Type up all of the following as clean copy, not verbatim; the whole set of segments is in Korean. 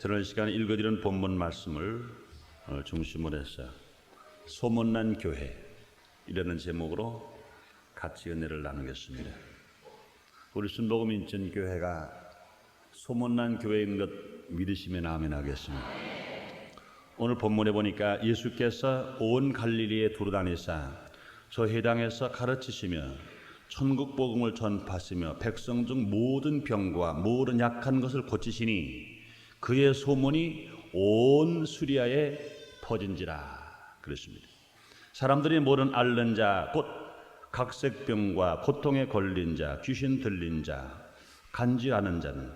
지난 시간에 읽어드린 본문 말씀을 중심으로 해서 소문난 교회 이라는 제목으로 같이 은혜를 나누겠습니다. 우리 순복음 인천교회가 소문난 교회인 것 믿으시면 아멘 하겠습니다. 오늘 본문에 보니까 예수께서 온 갈릴리에 두루다니사 저 해당에서 가르치시며 천국 복음을 전파하시며 백성 중 모든 병과 모든 약한 것을 고치시니 그의 소문이 온 수리아에 퍼진지라 그랬습니다. 사람들이 모든 앓는 자, 곧 각색병과 고통에 걸린 자, 귀신 들린 자, 간질하는 자는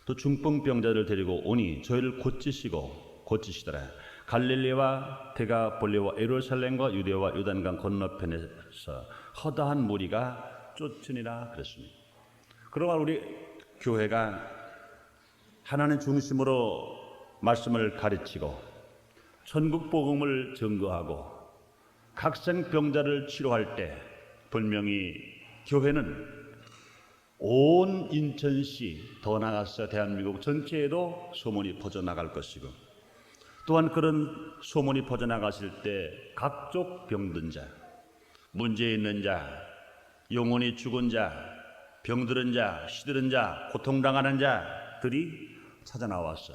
또 중풍병자를 데리고 오니 저희를 고치시더라. 갈릴리와 데가볼리와 예루살렘과 유대와 요단강 건너편에서 허다한 무리가 쫓으니라 그랬습니다. 그러나 우리 교회가 하나님 중심으로 말씀을 가르치고 천국 복음을 증거하고 각생병자를 치료할 때 분명히 교회는 온 인천시 더 나아가서 대한민국 전체에도 소문이 퍼져나갈 것이고 또한 그런 소문이 퍼져나갔을 때 각종 병든 자, 문제 있는 자, 영혼이 죽은 자, 병들은 자, 시들은 자, 고통당하는 자들이 찾아나왔어.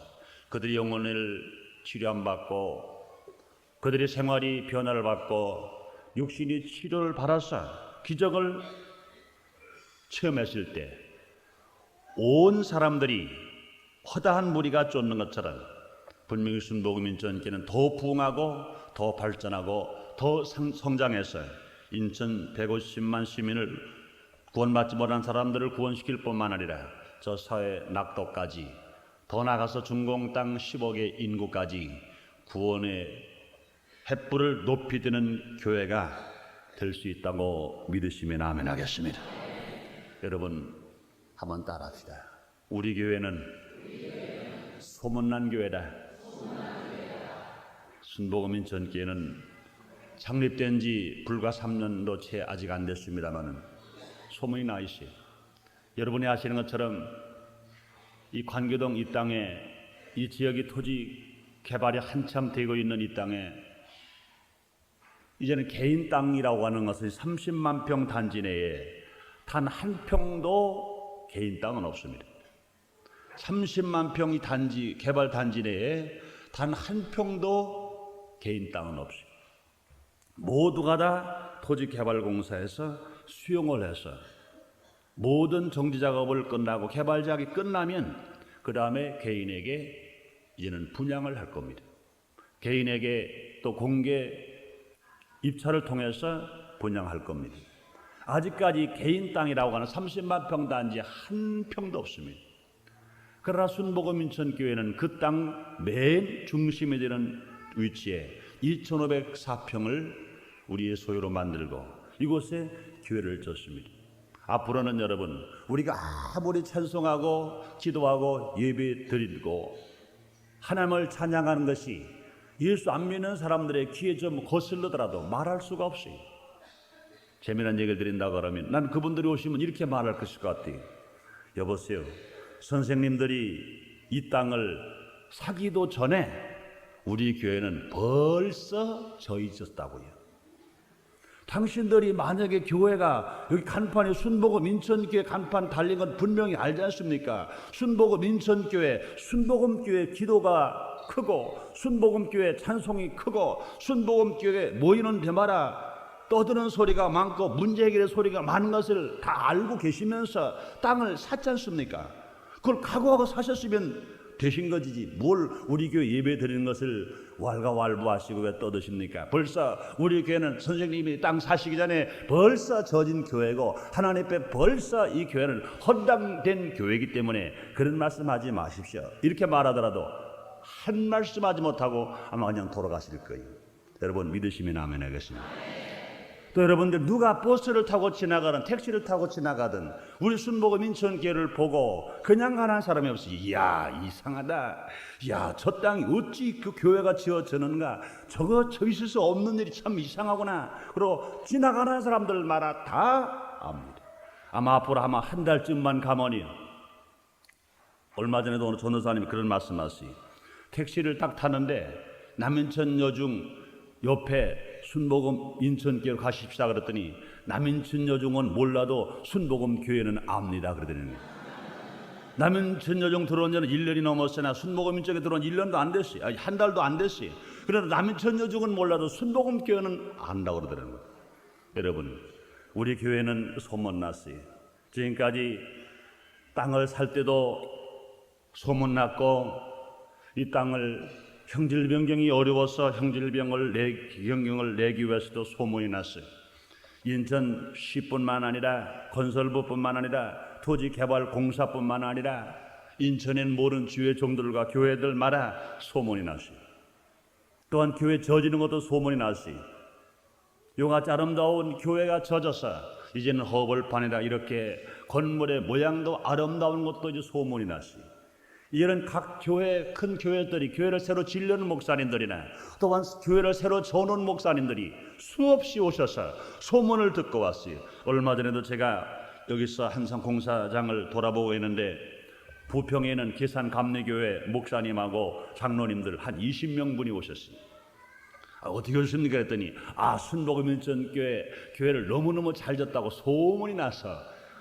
그들이 영혼을 치료 안 받고 그들의 생활이 변화를 받고 육신이 치료를 받아서 기적을 체험했을 때 온 사람들이 허다한 무리가 쫓는 것처럼 분명히 순복음 인천교회는 더 부흥하고 더 발전하고 더 성장해서 인천 150만 시민을 구원받지 못한 사람들을 구원시킬 뿐만 아니라 저 사회 낙도까지 더 나가서 중공 땅 10억의 인구까지 구원의 횃불을 높이 드는 교회가 될 수 있다고 믿으시면 아멘 하겠습니다. 여러분 한번 따라합시다. 우리 교회는 소문난 교회다. 순복음 인천교회는 창립된 지 불과 3년도 채 아직 안 됐습니다만 소문이 나 있어요. 여러분이 아시는 것처럼 이 관교동 이 땅에 이 지역이 토지 개발이 한참 되고 있는 이 땅에 이제는 개인 땅이라고 하는 것은 30만 평 단지 내에 단 한 평도 개인 땅은 없습니다. 30만 평이 단지 개발 단지 내에 단 한 평도 개인 땅은 없어요. 모두가 다 토지개발공사에서 수용을 해서 모든 정지 작업을 끝나고 개발 작업이 끝나면 그 다음에 개인에게 이제는 분양을 할 겁니다. 개인에게 또 공개 입찰을 통해서 분양할 겁니다. 아직까지 개인 땅이라고 하는 30만 평 단지 한 평도 없습니다. 그러나 순복음 인천교회는 그 땅 맨 중심에 되는 위치에 2,504평을 우리의 소유로 만들고 이곳에 교회를 졌습니다. 앞으로는 여러분 우리가 아무리 찬송하고 기도하고 예배 드리고 하나님을 찬양하는 것이 예수 안 믿는 사람들의 귀에 좀 거슬러더라도 말할 수가 없어요. 재미난 얘기를 드린다고 그러면 난 그분들이 오시면 이렇게 말할 것일 것 같아요. 여보세요, 선생님들이 이 땅을 사기도 전에 우리 교회는 벌써 져 있었다고요. 당신들이 만약에 교회가 여기 간판에 순복음 인천교회 간판 달린 건 분명히 알지 않습니까? 순복음 인천교회, 순복음교회 기도가 크고 순복음교회 찬송이 크고 순복음교회 모이는 데마다 떠드는 소리가 많고 문제 해결의 소리가 많은 것을 다 알고 계시면서 땅을 샀지 않습니까? 그걸 각오하고 사셨으면 되신 것이지 뭘 우리 교회 예배 드리는 것을 왈가왈부하시고 왜 떠드십니까? 벌써 우리 교회는 선생님이 땅 사시기 전에 벌써 져진 교회고 하나님 앞에 벌써 이 교회는 헌당된 교회이기 때문에 그런 말씀하지 마십시오. 이렇게 말하더라도 한 말씀하지 못하고 아마 그냥 돌아가실 거예요. 여러분 믿으시면 아멘 하겠습니다. 또 여러분들 누가 버스를 타고 지나가든 택시를 타고 지나가든 우리 순복음 인천교회를 보고 그냥 가는 사람이 없어요. 이야 이상하다. 야 저 땅이 어찌 그 교회가 지어졌는가. 저거 저 있을 수 없는 일이 참 이상하구나. 그리고 지나가는 사람들마다 다 압니다. 아마 앞으로 아마 한 달쯤만 가면요 얼마 전에도 어느 전도사님이 그런 말씀하셨어요. 택시를 딱 타는데 남인천 여중 옆에 순복음 인천교회로 가십시다 그랬더니 남인천 여중은 몰라도 순복음 교회는 압니다 그러더니 남인천 여중 들어온 지는 1년이 넘었으나 순복음 인천에 들어온 1년도 안 됐어요. 아니, 한 달도 안 됐어요. 그래도 남인천 여중은 몰라도 순복음 교회는 안다고 그러더라고요. 여러분, 우리 교회는 소문났어요. 지금까지 땅을 살 때도 소문났고 이 땅을 형질변경이 어려워서 형질변경을 내기 위해서도 소문이 났어요. 인천시뿐만 아니라 건설부뿐만 아니라 토지개발공사뿐만 아니라 인천엔 모든 주의 종들과 교회들마다 소문이 났어요. 또한 교회 져지는 것도 소문이 났어요. 요같이 아름다운 교회가 져져서 이제는 허벌판이다 이렇게 건물의 모양도 아름다운 것도 이제 소문이 났어요. 이런 각 교회, 큰 교회들이 교회를 새로 지려는 목사님들이나 또한 교회를 새로 저는 목사님들이 수없이 오셔서 소문을 듣고 왔어요. 얼마 전에도 제가 여기서 한상 공사장을 돌아보고 있는데 부평에는 계산감리교회 목사님하고 장로님들 한 20명 분이 오셨어요. 어떻게 오셨습니까? 그랬더니 순복음 인천교회를 너무너무 잘 졌다고 소문이 나서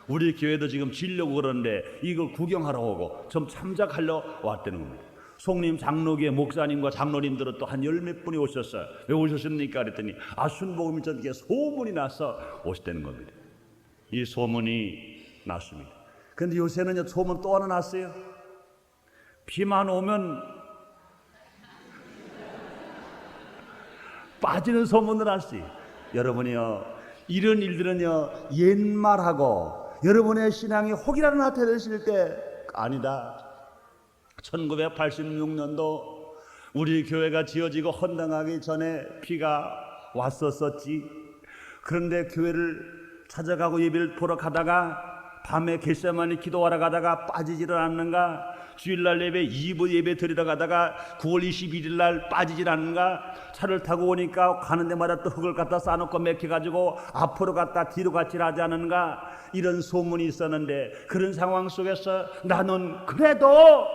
우리 교회도 지금 지려고 그러는데 이걸 구경하러 오고 좀 참작하러 왔다는 겁니다. 송림 장로교회 목사님과 장로님들은 또 한 10몇 분이 오셨어요. 왜 오셨습니까? 그랬더니 순복음 인천교회 소문이 나서 오셨다는 겁니다. 이 소문이 났습니다. 그런데 요새는 소문 또 하나 났어요. 비만 오면 빠지는 소문을 났어요. 여러분이요, 이런 일들은요 옛말하고 여러분의 신앙이 혹이라도 나타내실 때 아니다. 1986년도 우리 교회가 지어지고 헌당하기 전에 비가 왔었지. 그런데 교회를 찾아가고 예배를 보러 가다가 밤에 겟세마니 기도하러 가다가 빠지지를 않는가? 주일날 예배 2부 예배 드리러 가다가 9월 21일 날 빠지질 않는가? 차를 타고 오니까 가는 데마다 또 흙을 갖다 쌓아놓고 맥혀가지고 앞으로 갔다 뒤로 갔질 하지 않는가? 이런 소문이 있었는데 그런 상황 속에서 나는 그래도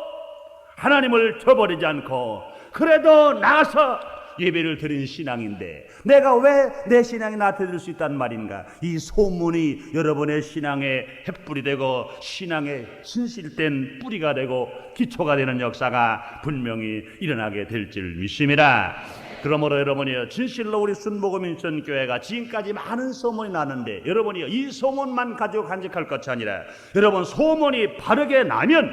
하나님을 저버리지 않고 그래도 나가서 예배를 드린 신앙인데 내가 왜 내 신앙이 나타낼 수 있단 말인가? 이 소문이 여러분의 신앙의 횃불이 되고 신앙의 진실된 뿌리가 되고 기초가 되는 역사가 분명히 일어나게 될 줄 믿습니다. 그러므로 여러분이요, 진실로 우리 순복음 인천교회가 지금까지 많은 소문이 나는데 여러분이요, 이 소문만 가지고 간직할 것이 아니라 여러분 소문이 바르게 나면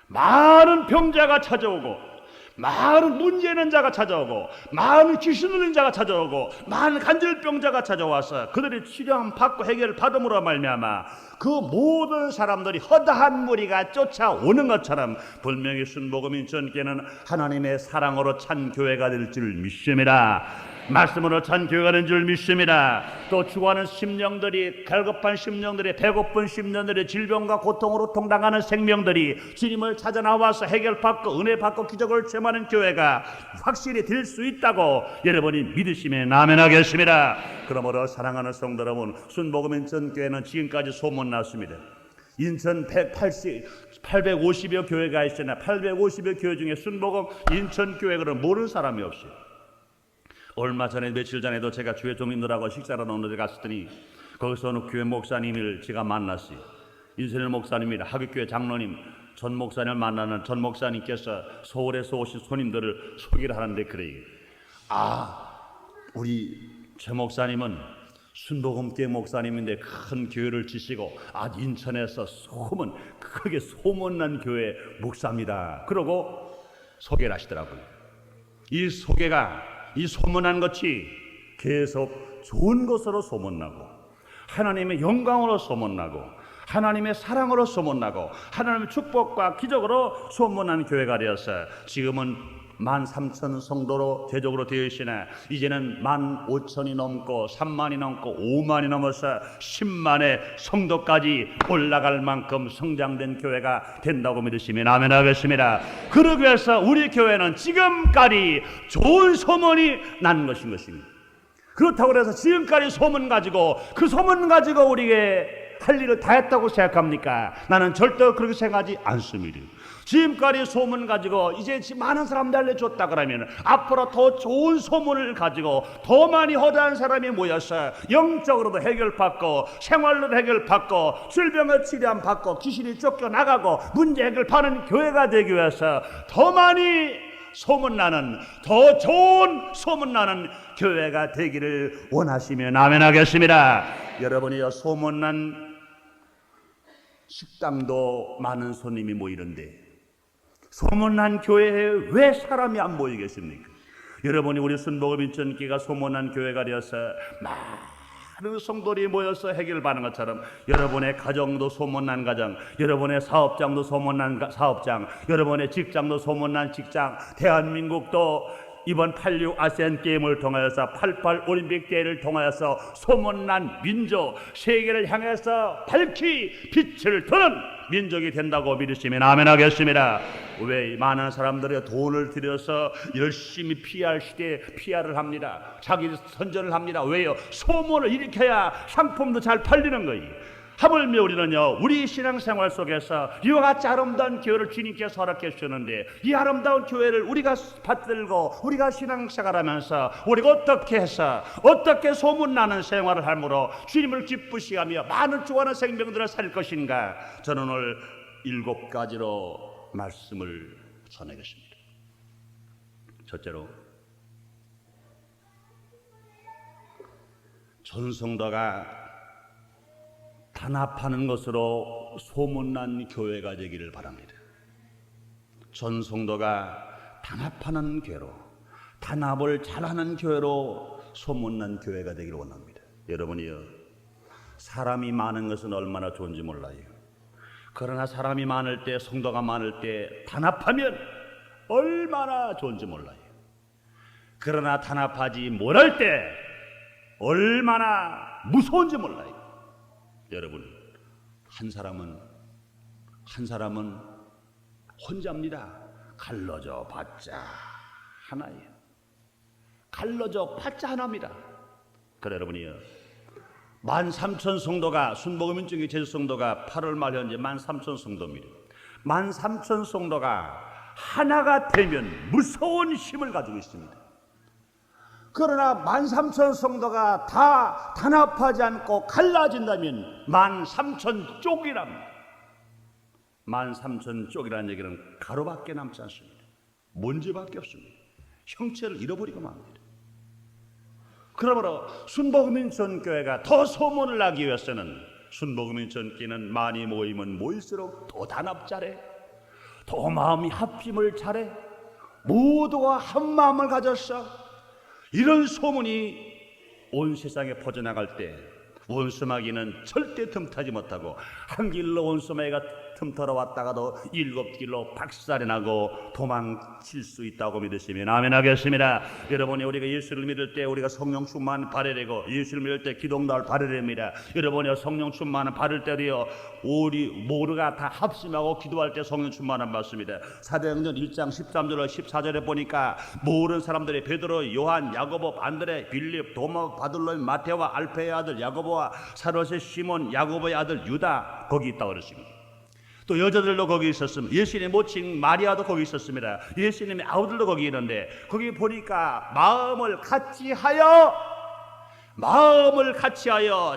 많은 병자가 찾아오고 많은 문제 있는 자가 찾아오고 많은 귀신 들린 자가 찾아오고 많은 간질병자가 찾아와서 그들이 치료함 받고 해결을 받음으로 말미암아 그 모든 사람들이 허다한 무리가 쫓아오는 것처럼 분명히 순복음 인천교회는 하나님의 사랑으로 찬 교회가 될 줄 믿습니다. 말씀으로 찬 교회가 된 줄 믿습니다. 또 죽어가는 심령들이, 갈급한 심령들이, 배고픈 심령들이, 질병과 고통으로 통당하는 생명들이 주님을 찾아 나와서 해결받고 은혜 받고 기적을 체험하는 교회가 확실히 될 수 있다고 여러분이 믿으시면 아멘하겠습니다. 그러므로 사랑하는 성도 여러분, 순복음 인천교회는 지금까지 소문났습니다. 인천 850여 교회가 있으나 850여 교회 중에 순복음 인천교회를 모르는 사람이 없어요. 얼마 전에 며칠 전에도 제가 주의 종인들하고 식사를 하는 데 갔더니 거기서 어느 교회 목사님을 제가 만났어요. 인선일 목사님이라 하객교회 장로님 전 목사님을 만나는 전 목사님께서 서울에서 오신 손님들을 소개를 하는데 그래요. 우리 최 목사님은 순복음교회 목사님인데 큰 교회를 지시고 인천에서 크게 소문난 교회 목사입니다. 그러고 소개를 하시더라고요. 이 소문난 것이 계속 좋은 것으로 소문나고 하나님의 영광으로 소문나고 하나님의 사랑으로 소문나고 하나님의 축복과 기적으로 소문난 교회가 되어서 지금은 13,000 성도로 대적으로 되어 있으나 이제는 15,000이 넘고 3만이 넘고 5만이 넘어서 10만의 성도까지 올라갈 만큼 성장된 교회가 된다고 믿으시면 아멘 하겠습니다. 그러기 위해서 우리 교회는 지금까지 좋은 소문이 난 것입니다. 그렇다고 해서 지금까지 소문 가지고 그 소문 가지고 우리에게 할 일을 다 했다고 생각합니까? 나는 절대 그렇게 생각하지 않습니다. 지금까지 소문 가지고 이제 많은 사람들 알려줬다 그러면 앞으로 더 좋은 소문을 가지고 더 많이 허다한 사람이 모여서 영적으로도 해결받고 생활로도 해결받고 질병을 치료받고 귀신이 쫓겨나가고 문제 해결하는 교회가 되기 위해서 더 많이 소문나는, 더 좋은 소문나는 교회가 되기를 원하시면 아멘 하겠습니다. 여러분이요, 소문난 식당도 많은 손님이 모이는데 소문난 교회에 왜 사람이 안 모이겠습니까? 여러분이 우리 순복음 인천교회가 소문난 교회가 되어서 많은 성도들이 모여서 해결받는 것처럼 여러분의 가정도 소문난 가정, 여러분의 사업장도 소문난 사업장, 여러분의 직장도 소문난 직장, 대한민국도 이번 86 아세안 게임을 통하여서 88 올림픽 대회를 통하여서 소문난 민족, 세계를 향해서 밝히 빛을 드는 민족이 된다고 믿으시면 아멘 하겠습니다. 왜 많은 사람들이 돈을 들여서 열심히 PR 시대에 PR을 합니다. 자기 선전을 합니다. 왜요? 소문을 일으켜야 상품도 잘 팔리는 거예요. 하물며 우리는요, 우리 신앙생활 속에서 이와 같이 아름다운 교회를 주님께서 허락해 주셨는데 이 아름다운 교회를 우리가 받들고 우리가 신앙생활하면서 우리가 어떻게 해서 어떻게 소문나는 생활을 함으로 주님을 기쁘시게 하며 많은 주관한 생명들을 살 것인가, 저는 오늘 7가지로 말씀을 전하겠습니다. 첫째로, 전성도가 단합하는 것으로 소문난 교회가 되기를 바랍니다. 전성도가 단합하는 교회로, 단합을 잘하는 교회로 소문난 교회가 되기를 원합니다. 여러분이요, 사람이 많은 것은 얼마나 좋은지 몰라요. 그러나 사람이 많을 때, 성도가 많을 때 단합하면 얼마나 좋은지 몰라요. 그러나 단합하지 못할 때 얼마나 무서운지 몰라요. 여러분, 한 사람은 혼자입니다. 갈라져 봤자 하나예요. 갈라져 봤자 하나입니다. 그래 여러분이요, 13,000 성도가, 순복음인증의 제주 성도가 8월 말 현재 13,000 성도입니다. 13,000 성도가 하나가 되면 무서운 힘을 가지고 있습니다. 그러나 13,000 성도가 다 단합하지 않고 갈라진다면 13,000 쪽이랍니다. 13,000 쪽이라는 얘기는 가루밖에 남지 않습니다. 먼지밖에 없습니다. 형체를 잃어버리고 맙니다. 그러므로 순복음인천교회가 더 소문을 나기 위해서는 순복음인천교회는 많이 모이면 모일수록 더 단합 잘해, 더 마음이 합심을 잘해, 모두가 한 마음을 가졌어. 이런 소문이 온 세상에 퍼져나갈 때 원수마귀는 절대 틈타지 못하고, 한 길로 원수마귀가 틈터러 왔다가도 7길로 박살이 나고 도망칠 수 있다고 믿으시면 아멘 하겠습니다. 여러분이 우리가 예수를 믿을 때 우리가 성령 충만 받아야 되고, 예수를 믿을 때 기도날 받아야 됩니다. 여러분이 성령 충만을 받을 때도요, 우리 모두가 다 합심하고 기도할 때 성령 충만을 받습니다. 사도행전 1장 13절로 14절에 보니까 모든 사람들이 베드로, 요한, 야고보, 안드레, 빌립, 도마, 바들로의, 마테와 알페의 아들 야고보와 사롯의 시몬, 야고보의 아들 유다, 거기 있다고 그랬습니다. 또 여자들도 거기 있었습니다. 예수님의 모친 마리아도 거기 있었습니다. 예수님의 아우들도 거기 있는데, 거기 보니까 마음을 같이 하여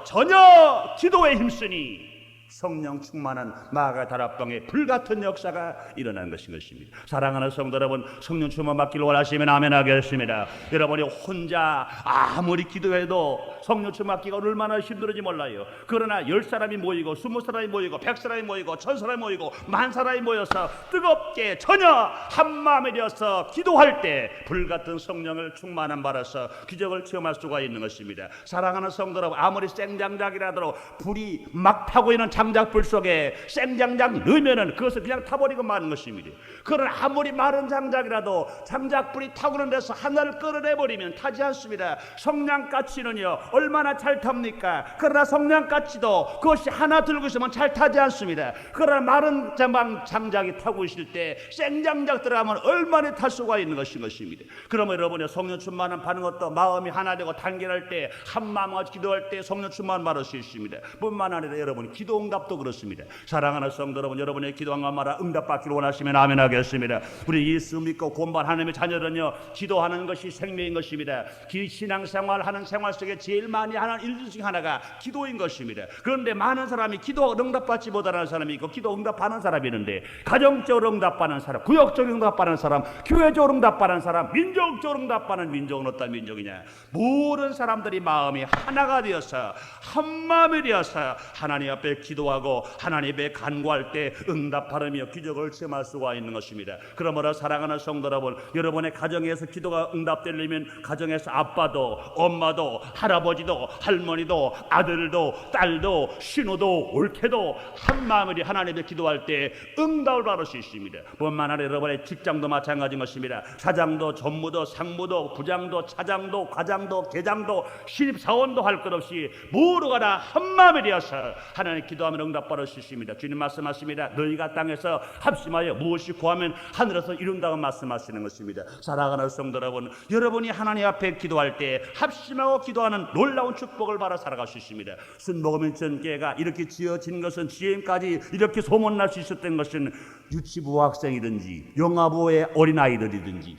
전혀 기도에 힘쓰니 성령 충만한 마가 다락방에 불같은 역사가 일어난 것입니다. 사랑하는 성도 여러분, 성령 충만 받기를 원하시면 아멘 하겠습니다. 여러분이 혼자 아무리 기도해도 성령 충만 받기가 얼마나 힘들은지 몰라요. 그러나 10사람이 모이고 20사람이 모이고 100사람이 모이고 1000사람이 모이고 10,000사람이 모여서 뜨겁게 전혀 한마음이 되어서 기도할 때 불같은 성령을 충만함 받아서 기적을 체험할 수가 있는 것입니다. 사랑하는 성도 여러분, 아무리 생장작이라도 불이 막 타고 있는 장작불 속에 생장작 넣으면은 그것을 그냥 타버리고 마는 것입니다. 그러나 아무리 마른 장작이라도 장작불이 타고는 데서 하나를 끌어내버리면 타지 않습니다. 성냥가치는요, 얼마나 잘 탑니까? 그러나 성냥가치도 그것이 하나 들고 있으면 잘 타지 않습니다. 그러나 마른 장작이 타고 있을 때 생장작 들어가면 얼마나 탈 수가 있는 것입니다. 그러면 여러분이 성령 충만을 받는 것도 마음이 하나 되고 단결할 때, 한 마음과 기도할 때 성령 충만 받을 수 있습니다. 뿐만 아니라 여러분, 기도 응답 응답도 그렇습니다. 사랑하는 성도 여러분, 여러분의 기도한 것마다 응답받기를 원하시면 아멘 하겠습니다. 우리 예수 믿고 본반 하나님의 자녀들은요, 기도하는 것이 생명인 것입니다. 신앙생활하는 생활 속에 제일 많이 하는 일 중 하나가 기도인 것입니다. 그런데 많은 사람이 기도 응답받지 못하는 사람이 있고 기도 응답하는 사람이 있는데, 가정적으로 응답받는 사람, 구역적으로 응답받는 사람, 교회적으로 응답받는 사람, 민족적으로 응답받는 민족은 어떤 민족이냐? 모든 사람들이 마음이 하나가 되어서 한 마음이 되어서 하나님 앞에 기도하고 하나님 앞에 간구할 때 응답하며 기적을 체험할 수가 있는 것입니다. 그러므로 사랑하는 성도 여러분, 여러분의 가정에서 기도가 응답되려면 가정에서 아빠도 엄마도 할아버지도 할머니도 아들도 딸도 신우도 올케도 한 마음으로 하나님 앞에 기도할 때 응답을 받을 수 있습니다. 뿐만 아니라 여러분의 직장도 마찬가지인 것입니다. 사장도 전무도 상무도 부장도 차장도 과장도 계장도 신입사원도 할 것 없이 모두가 다 한마음이 되어서 하나님 기도하면 응답받을 수 있습니다. 주님 말씀하십니다. 너희가 땅에서 합심하여 무엇이 구하면 하늘에서 이룬다고 말씀하시는 것입니다. 사랑하는 성도 여러분, 여러분이 하나님 앞에 기도할 때 합심하고 기도하는 놀라운 축복을 받아 살아갈 수 있습니다. 순복음인천교회가 이렇게 지어진 것은 지금까지 이렇게 소문날 수 있었던 것은 유치부 학생이든지 영아부의 어린아이들이든지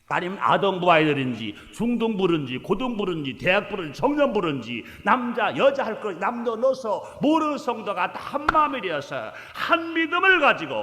아니면 아동부 아이들인지 중등부든지 고등부든지 대학부든지 청년부든지 남자 여자 할 것 남도 넣어서 모르는 성도가 다 한마음이 되어서 한 믿음을 가지고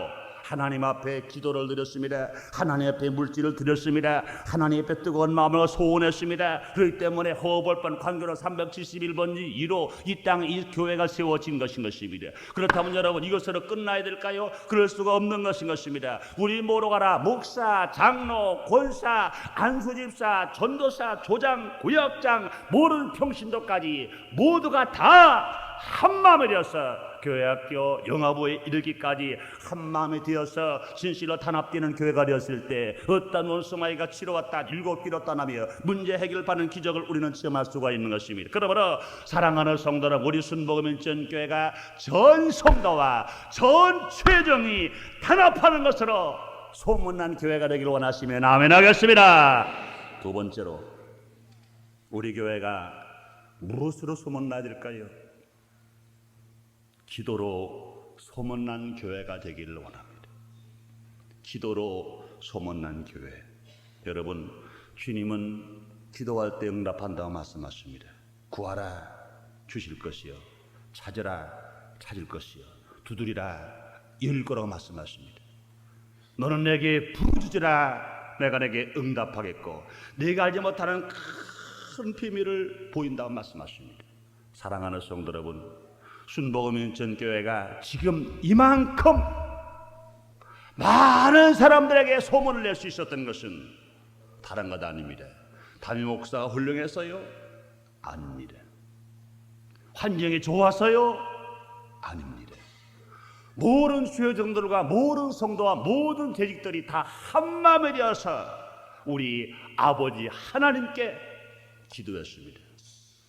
하나님 앞에 기도를 드렸습니다. 하나님 앞에 물질을 드렸습니다. 하나님 앞에 뜨거운 마음을 소원했습니다. 그렇기 때문에 허벌판 광교로 371번지 2로 이 땅에 이 교회가 세워진 것인 것입니다. 그렇다면 여러분, 이것으로 끝나야 될까요? 그럴 수가 없는 것인 것입니다. 우리 모두가라 목사, 장로, 권사, 안수집사, 전도사, 조장, 구역장, 모든 평신도까지 모두가 다 한마음이 되어서 교회학교 영화부에 이르기까지 한마음이 되어서 진실로 단합되는 교회가 되었을 때 어떤 원수마이가 치러왔다 일곱 길로 떠나며 문제 해결받는 기적을 우리는 체험할 수가 있는 것입니다. 그러므로 사랑하는 성도는 우리 순복음인천교회가 전 성도와 전 최정이 단합하는 것으로 소문난 교회가 되기를 원하시면 아멘 하겠습니다. 두 번째로, 우리 교회가 무엇으로 소문나야 될까요? 기도로 소문난 교회가 되기를 원합니다. 기도로 소문난 교회. 여러분, 주님은 기도할 때 응답한다고 말씀하십니다. 구하라 주실 것이요, 찾으라 찾을 것이요, 두드리라 열 거라고 말씀하십니다. 너는 내게 부르짖으라 내가 내게 응답하겠고 네가 알지 못하는 큰 비밀을 보인다고 말씀하십니다. 사랑하는 성도 여러분, 순복음인천교회가 지금 이만큼 많은 사람들에게 소문을 낼 수 있었던 것은 다른 것 아닙니다. 담임 목사가 훌륭해서요? 아닙니다. 환경이 좋아서요? 아닙니다. 모든 수요정들과 모든 성도와 모든 재직들이 다 한마음이 되어서 우리 아버지 하나님께 기도했습니다.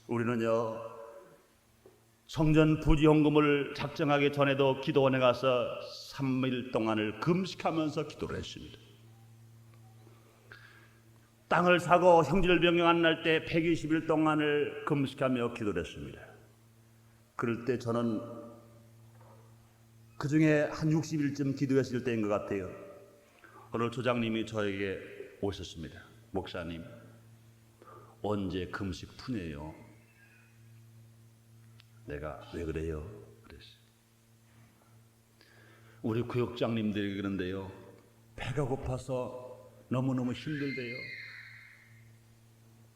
우리는요, 성전 부지헌금을 작정하기 전에도 기도원에 가서 3일 동안을 금식하면서 기도를 했습니다. 땅을 사고 형제를 변경한 날 때 120일 동안을 금식하며 기도를 했습니다. 그럴 때 저는 그 중에 한 60일쯤 기도했을 때인 것 같아요. 오늘 조장님이 저에게 오셨습니다. 목사님, 언제 금식 푸네요? 내가 왜 그래요? 그랬어요. 우리 구역장님들이 그런데요, 배가 고파서 너무너무 힘들대요.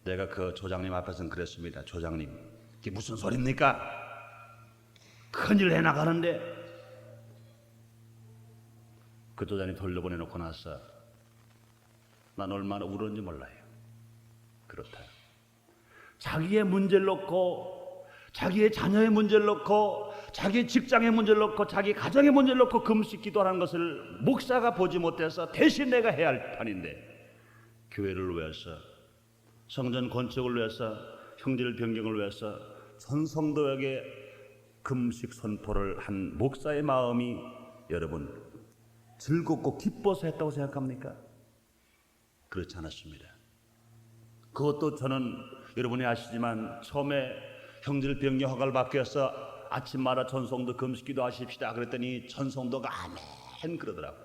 내가 그 조장님 앞에서는 그랬습니다. 조장님, 이게 무슨 소리입니까? 큰일 해나가는데. 그 조장님 돌려보내놓고 나서 난 얼마나 울었는지 몰라요. 그렇다. 자기의 문제를 놓고, 자기의 자녀의 문제를 놓고, 자기 직장의 문제를 놓고, 자기 가정의 문제를 놓고 금식 기도하는 것을 목사가 보지 못해서 대신 내가 해야 할 판인데, 교회를 위해서, 성전 건축을 위해서, 형제를 변경을 위해서 전 성도에게 금식 선포를 한 목사의 마음이 여러분 즐겁고 기뻐서 했다고 생각합니까? 그렇지 않았습니다. 그것도 저는 여러분이 아시지만 처음에 형제를 변경 허가를 받기 위해서 아침마다 전성도 금식기도 하십시다 그랬더니 전성도가 아멘 그러더라고.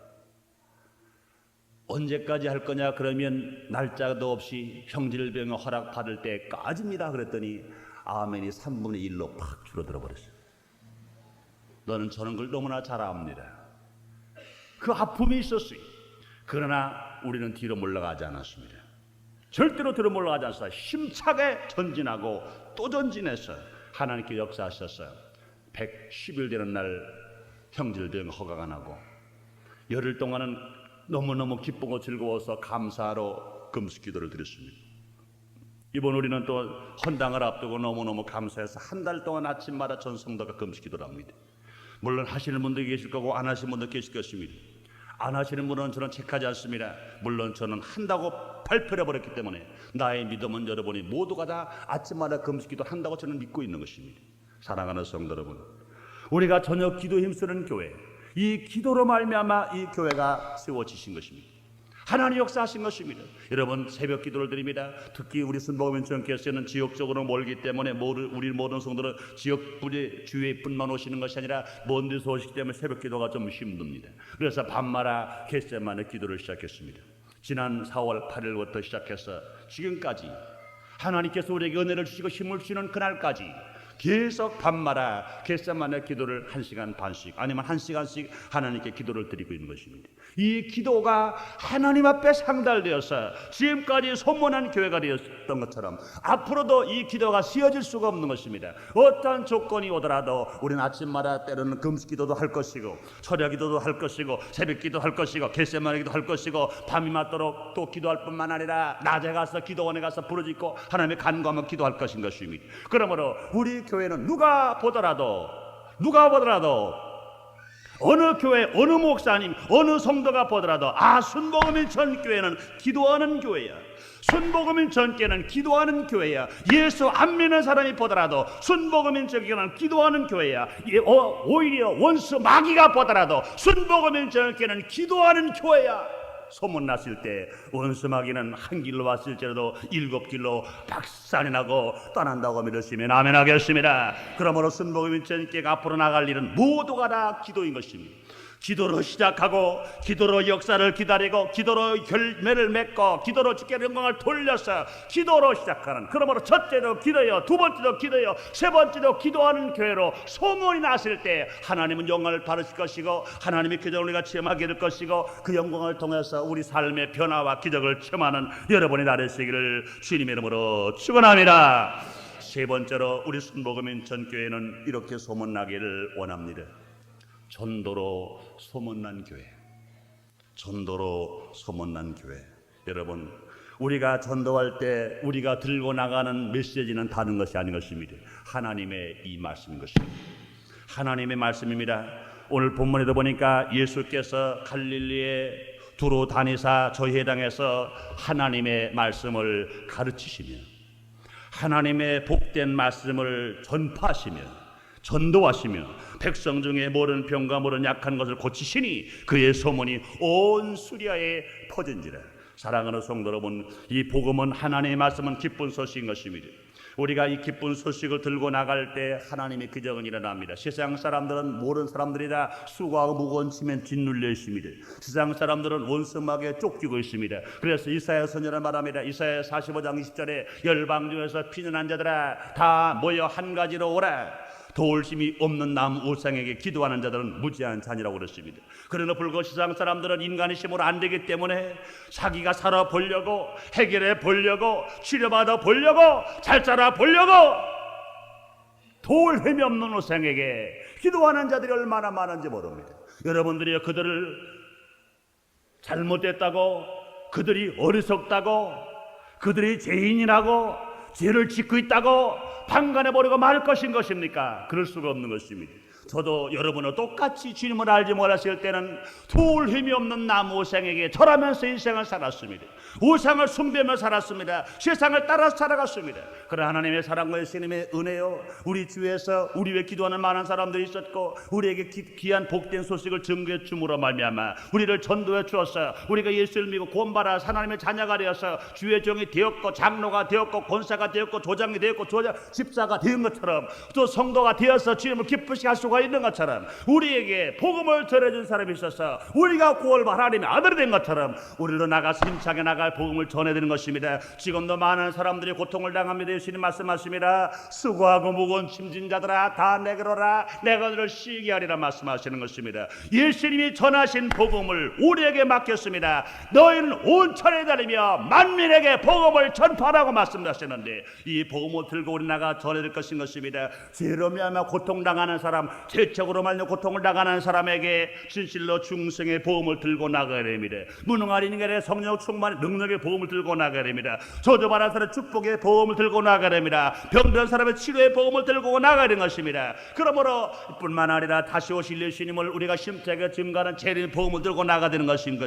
언제까지 할 거냐 그러면 날짜도 없이 형질병을 허락받을 때까지입니다 그랬더니 아멘이 3분의 1로 팍 줄어들어 버렸어요. 너는 저는 걸 너무나 잘 압니다. 그 아픔이 있었어요. 그러나 우리는 뒤로 물러가지 않았습니다. 절대로 뒤로 물러가지 않았어요. 힘차게 전진하고 또 전진해서 하나님께 역사하셨어요. 110일 되는 날 형질병 허가가 나고 열흘 동안은 너무너무 기쁘고 즐거워서 감사로 금식기도를 드렸습니다. 이번 우리는 또 헌당을 앞두고 너무너무 감사해서 한 달 동안 아침마다 전성도가 금식기도를 합니다. 물론 하시는 분도 계실 거고 안 하시는 분도 계실 것입니다. 안 하시는 분은 저는 책하지 않습니다. 물론 저는 한다고 발표해 버렸기 때문에 나의 믿음은 여러분이 모두가 다 아침마다 금식기도 한다고 저는 믿고 있는 것입니다. 사랑하는 성도 여러분, 우리가 저녁 기도 힘쓰는 교회, 이 기도로 말미암아 이 교회가 세워지신 것입니다. 하나님 역사하신 것입니다. 여러분 새벽 기도를 드립니다. 특히 우리 순복음연천교회는 지역적으로 멀기 때문에 우리 모든 성도는 지역 주위에뿐만 오시는 것이 아니라 먼 데서 오시기 때문에 새벽 기도가 좀 힘듭니다. 그래서 밤마다 겟세마네 기도를 시작했습니다. 지난 4월 8일부터 시작해서 지금까지 하나님께서 우리에게 은혜를 주시고 힘을 주시는 그날까지 계속 밤마다 겟세마네 기도를 1시간 반씩 아니면 1시간씩 하나님께 기도를 드리고 있는 것입니다. 이 기도가 하나님 앞에 상달되어서 지금까지 소문난 교회가 되었던 것처럼 앞으로도 이 기도가 쉬어질 수가 없는 것입니다. 어떠한 조건이 오더라도 우리는 아침마다 때로는 금식기도도 할 것이고 철야기도도 할 것이고 새벽기도 할 것이고 겟세마네기도 할 것이고 밤이 맞도록 또 기도할 뿐만 아니라 낮에 가서 기도원에 가서 부르짖고 하나님의 간구하며 기도할 것인 것입니다. 그러므로 우리 교회는 누가 보더라도 어느 교회, 어느 목사님, 어느 성도가 보더라도 순복음연천교회는 기도하는 교회야. 순복음연천교회는 기도하는 교회야. 예수 안 믿는 사람이 보더라도 순복음연천교회는 기도하는 교회야. 오히려 원수 마귀가 보더라도 순복음연천교회는 기도하는 교회야. 소문났을 때 원수 마귀는 한 길로 왔을지라도 7길로 박살이 나고 떠난다고 믿으시면 아멘 하겠습니다. 그러므로 순복음연천교회가 앞으로 나갈 일은 모두가 다 기도인 것입니다. 기도로 시작하고 기도로 역사를 기다리고 기도로 열매를 맺고 기도로 주께 영광을 돌려서 기도로 시작하는, 그러므로 첫째도 기도요, 두 번째도 기도요, 세 번째도 기도하는 교회로 소문이 났을 때 하나님은 영광을 받으실 것이고 하나님의 기적을 우리가 체험하게 될 것이고 그 영광을 통해서 우리 삶의 변화와 기적을 체험하는 여러분이 되시기를 주님의 이름으로 축원합니다. 세 번째로 우리 순복음연천교회는 이렇게 소문나기를 원합니다. 전도로 소문난 교회. 전도로 소문난 교회. 여러분, 우리가 전도할 때 우리가 들고 나가는 메시지는 다른 것이 아닌 것입니다. 하나님의 이 말씀인 것입니다. 하나님의 말씀입니다. 오늘 본문에도 보니까 예수께서 갈릴리에 두루 다니사 저희에 당해서 하나님의 말씀을 가르치시며 하나님의 복된 말씀을 전파하시며 전도하시며 백성 중에 모든 병과 모든 약한 것을 고치시니 그의 소문이 온 수리아에 퍼진지라. 사랑하는 성도 여러분, 이 복음은 하나님의 말씀은 기쁜 소식인 것입니다. 우리가 이 기쁜 소식을 들고 나갈 때 하나님의 기적은 일어납니다. 세상 사람들은 모든 사람들이라 수고하고 무거운 짐에 짓눌려 있습니다. 세상 사람들은 원수마귀에 쫓기고 있습니다. 그래서 이사야 선지자는 말합니다. 이사야 45장 20절에 열방 중에서 피난한 자들아 다 모여 한 가지로 오라. 도울 힘이 없는 남 우상에게 기도하는 자들은 무지한 잔이라고 그랬습니다. 그러나 불과 세상 사람들은 인간의 힘으로 안 되기 때문에 자기가 살아 보려고 해결해 보려고 치료받아 보려고 잘 살아 보려고 도울 힘이 없는 우상에게 기도하는 자들이 얼마나 많은지 모릅니다. 여러분들이 그들을 잘못됐다고, 그들이 어리석다고, 그들이 죄인이라고, 죄를 짓고 있다고 방관해버리고 말 것인 것입니까? 그럴 수가 없는 것입니다. 저도 여러분은 똑같이 주님을 알지 못했을 때는 도울 힘이 없는 나무 우상에게 절하면서 인생을 살았습니다. 우상을 숭배하며 살았습니다. 세상을 따라 살아갔습니다. 그러나 하나님의 사랑과 예수님의 은혜요, 우리 주위에서 우리 위해 기도하는 많은 사람들이 있었고 우리에게 귀한 복된 소식을 증거해 줌으로 말미암아 우리를 전도해 주었어요. 우리가 예수를 믿고 구원받아 하나님의 자녀가 되어서 주의 종이 되었고 장로가 되었고 권사가 되었고 조장이 되었고 집사가 된 것처럼 또 성도가 되어서 주님을 기쁘시게 할 수가 있는 것처럼 우리에게 복음을 전해준 사람이 있어서 우리가 구원받아 하나님의 아들이 된 것처럼 우리로 나가서 힘차게 나갈 복음을 전해드리는 것입니다. 지금도 많은 사람들이 고통을 당합니다. 예수님 말씀하십니다. 수고하고 무거운 짐진 자들아 다 내게로 오라, 내가 너를 쉬게 하리라 말씀하시는 것입니다. 예수님이 전하신 복음을 우리에게 맡겼습니다. 너희는 온 천에 다니며 만민에게 복음을 전파하라고 말씀하시는데 이 복음을 들고 우리 나가 전해드릴 것입니다. 죄로 말미암아 고통당하는 사람, 죄책으로 말미암아 고통을 당하는 사람에게 진실로 중생의 복음을 들고 나가야 됩니다. 무능한 인간의 성령 충만의 능력의 복음을 들고 나가야 됩니다. 저주받은 사람의 축복의 복음을 들고 나가야 됩니다. 병든 사람의 치료의 복음을 들고 나가야 되는 것입니다. 그러므로 뿐만 아니라 다시 오실 예수님을 우리가 심차게 증거하는 재림의 복음을 들고 나가야 되는 것입니다.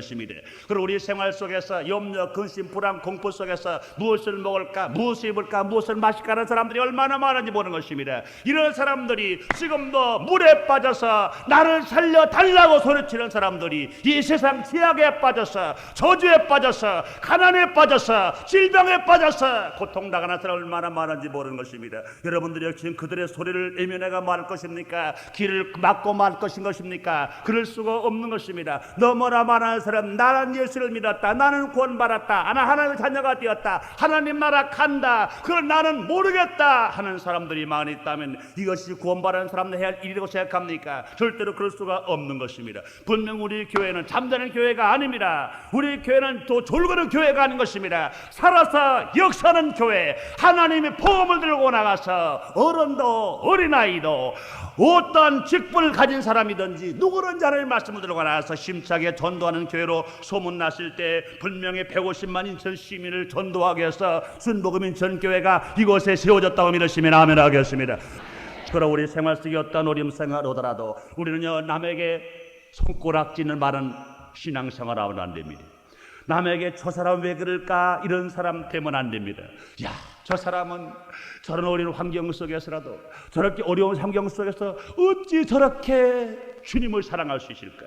그리고 우리 생활 속에서 염려, 근심, 불안, 공포 속에서 무엇을 먹을까, 무엇을 입을까, 무엇을 마실까 하는 사람들이 얼마나 많은지 보는 것입니다. 이런 사람들이 지금도 물에 빠져서 나를 살려달라고 소리치는 사람들이 이 세상 죄악에 빠져서 저주에 빠져서 가난에 빠져서 질병에 빠져서 고통당하는 사람 얼마나 많은지 모르는 것입니다. 여러분들이 지금 그들의 소리를 애면해가 말할 것입니까? 귀를 막고 말할 것입니까? 그럴 수가 없는 것입니다. 너무나 많은 사람, 나는 예수를 믿었다, 나는 구원받았다, 나는 하나님의 자녀가 되었다, 하나님 나라 간다, 그걸 나는 모르겠다 하는 사람들이 많이 있다면 이것이 구원받은 사람들 해야 할 일이라고 생각합니까? 절대로 그럴 수가 없는 것입니다. 분명 우리 교회는 잠자는 교회가 아닙니다. 우리 교회는 또 졸거는 교회가 아닌 것입니다. 살아서 역사하는 교회, 하나님의 복음을 들고 나가서 어른도 어린아이도 어떤 직분을 가진 사람이든지 누구든지 하나님의 말씀을 들고 나가서 심차게 전도하는 교회로 소문났을 때 분명히 150만 인천 시민을 전도하게 해서 순복음 인천교회가 이곳에 세워졌다고 믿으시면 아멘 하겠습니다. 그럼 우리 생활 속에 어떤 어려움 생활 오더라도 우리는요, 남에게 손가락질을 말은 신앙생활 하면 안 됩니다. 남에게 저 사람 왜 그럴까 이런 사람 되면 안 됩니다. 야, 저 사람은 저런 어려운 환경 속에서라도 저렇게 어려운 환경 속에서 어찌 저렇게 주님을 사랑할 수 있을까?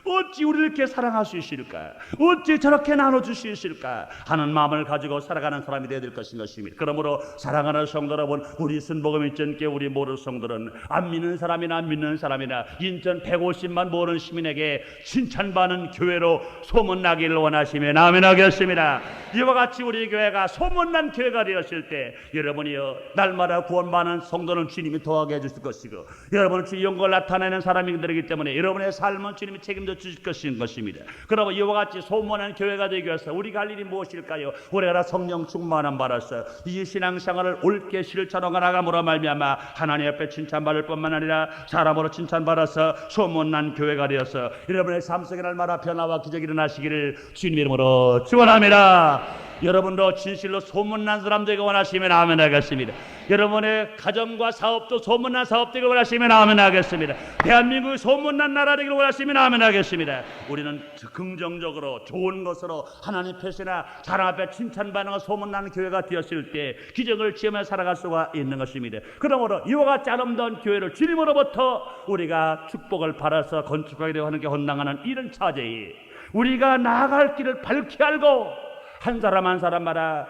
어찌 우리를 이렇게 사랑할 수 있을까? 어찌 저렇게 나눠줄 수 있을까? 하는 마음을 가지고 살아가는 사람이 되어야 될 것입니다. 그러므로 사랑하는 성도 여러분, 우리 순복음 인천교회 우리 모든 성도는 안 믿는 사람이나 믿는 사람이나 인천 150만 모든 시민에게 칭찬받는 교회로 소문나기를 원하시면 아멘 하겠습니다. 이와 같이 우리 교회가 소문난 교회가 되었을 때 여러분이요, 날마다 구원받는 성도는 주님이 더하게 해주실 것이고 여러분은 주의 영광을 나타내는 사람이기 때문에 여러분의 삶은 주님이 책임져 주실 것입니다. 그러면 이와 같이 소문난 교회가 되기 위해서 우리가 할 일이 무엇일까요? 우리가 성령 충만함 받았어 이 신앙생활을 옳게 실천하고 나감으로 말미암아 하나님 앞에 칭찬받을 뿐만 아니라 사람으로 칭찬받아서 소문난 교회가 되어서 여러분의 삶 속에 날마다 변화와 기적이 일어나시기를 주님 이름으로 축원합니다. 여러분도 진실로 소문난 사람 되기 원하시면 아멘 하겠습니다. 여러분의 가정과 사업도 소문난 사업 되기 원하시면 아멘 하겠습니다. 대한민국이 소문난 나라 되기를 원하시면 아멘 하겠습니다. 우리는 긍정적으로 좋은 것으로 하나님 폐쇄나 사람 앞에 칭찬받는 소문난 교회가 되었을 때 기적을 지으며 살아갈 수가 있는 것입니다. 그러므로 이와 같이 아름다운 교회를 주님으로부터 우리가 축복을 받아서 건축하게 되어 하는 게 헌당하는 이런 차제에 우리가 나아갈 길을 밝히 알고 한 사람 한 사람마다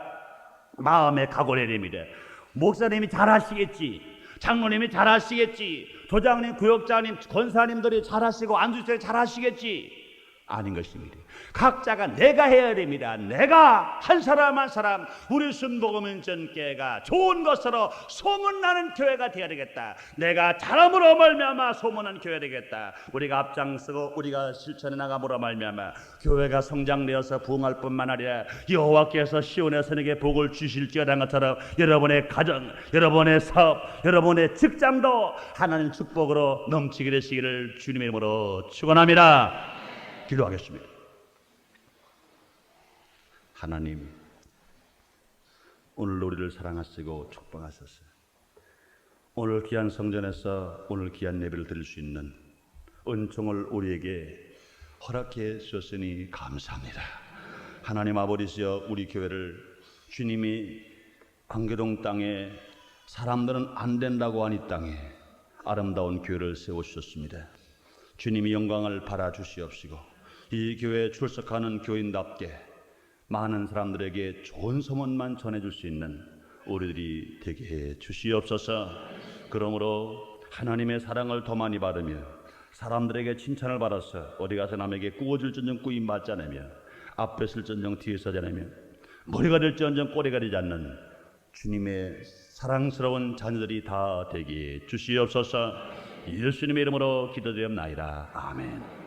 마음에 각오를 해야 됩니다. 목사님이 잘하시겠지, 장로님이 잘하시겠지, 도장님, 구역장님, 권사님들이 잘하시고 안수생이 잘하시겠지, 아닌 것입니다. 각자가 내가 해야 됩니다. 내가 한 사람 한 사람 우리 순복음 인천교회가 좋은 것으로 소문나는 교회가 되어야 되겠다. 내가 잘함으로 말미암아 소문난 교회가 되겠다. 우리가 앞장서고 우리가 실천해 나감으로 말미암아 교회가 성장되어서 부흥할 뿐만 아니라 여호와께서 시온에서 내게 복을 주실지어다 것처럼 여러분의 가정, 여러분의 사업, 여러분의 직장도 하나님 축복으로 넘치게 되시기를 주님의 이름으로 축원합니다. 기도하겠습니다. 하나님, 오늘 우리를 사랑하시고 축복하셨어요. 오늘 귀한 성전에서 오늘 귀한 예배를 드릴 수 있는 은총을 우리에게 허락해 주셨으니 감사합니다. 하나님 아버지여, 우리 교회를 주님이 안개동 땅에 사람들은 안 된다고 한 이 땅에 아름다운 교회를 세워주셨습니다. 주님이 영광을 받아주시옵시고 이 교회에 출석하는 교인답게 많은 사람들에게 좋은 소문만 전해줄 수 있는 우리들이 되게 해 주시옵소서. 그러므로 하나님의 사랑을 더 많이 받으며 사람들에게 칭찬을 받아서 어디 가서 남에게 꾸어줄전정 꾸임 받지 않으며 앞에 설전정 뒤에 서지 않으며 머리가 될지언정 꼬리가 되지 않는 주님의 사랑스러운 자녀들이 다 되게 해 주시옵소서. 예수님의 이름으로 기도드리옵나이다. 아멘.